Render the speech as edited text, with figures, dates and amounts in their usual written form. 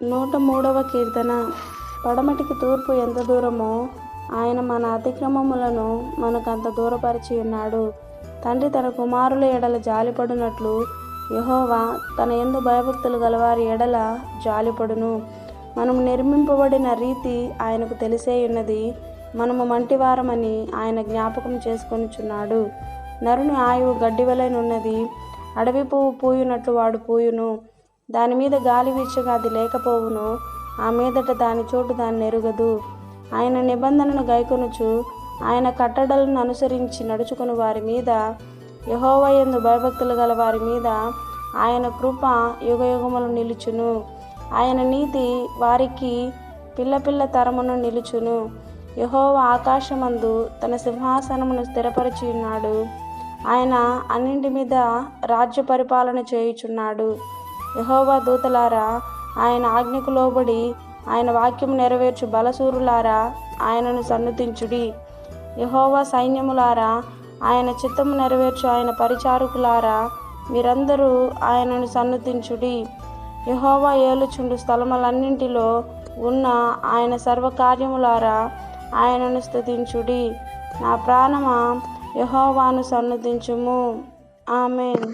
103వ కీర్తన. పడమటికి తూర్పు ఎంత దూరమో ఆయన మన అతిక్రమములను మనకంత దూరపరిచి ఉన్నాడు. తండ్రి తన కుమారుల ఎడల జాలిపడునట్లు యెహోవా తన యందు భయభక్తులు గలవారి ఎడల జాలిపడును. మనము నిర్మింపబడిన రీతి ఆయనకు తెలిసేయున్నది. మనము మంటివారమని ఆయన జ్ఞాపకం చేసుకొనుచున్నాడు. నరుని ఆయువు గడ్డివలెనున్నది. అడవి పువ్వు పూయునట్లు వాడు పూయును. దాని మీద గాలి వీచగా అది లేకపోవును. ఆ మీదట దాని చోటు దాన్ని ఎరుగదు. ఆయన నిబంధనను గైకొనుచు ఆయన కట్టడలను అనుసరించి నడుచుకుని వారి మీద, యెహోవా యందు భయభక్తులు గల వారి మీద ఆయన కృప యుగయుగములు నిలుచును. ఆయన నీతి వారికి పిల్ల పిల్ల తరమును నిలుచును. యెహోవా ఆకాశమందు తన సింహాసనమును స్థిరపరిచి ఉన్నాడు. ఆయన అన్నింటి మీద రాజ్య పరిపాలన చేయుచున్నాడు. యెహోవా దూతలారా, ఆయన ఆజ్ఞకు లోబడి ఆయన వాక్యము నెరవేర్చు బలశూరులారా, ఆయనను సన్నుతించుడి. యెహోవా సైన్యములారా, ఆయన చిత్తము నెరవేర్చు ఆయన పరిచారకులారా, మీరందరూ ఆయనను సన్నుతించుడి. యెహోవా ఏలుచుండు స్థలములన్నింటిలో ఉన్న ఆయన సర్వకార్యములారా, ఆయనను స్తుతించుడి. నా ప్రాణమా, యెహోవాను సన్నుతించుము. ఆమేన్.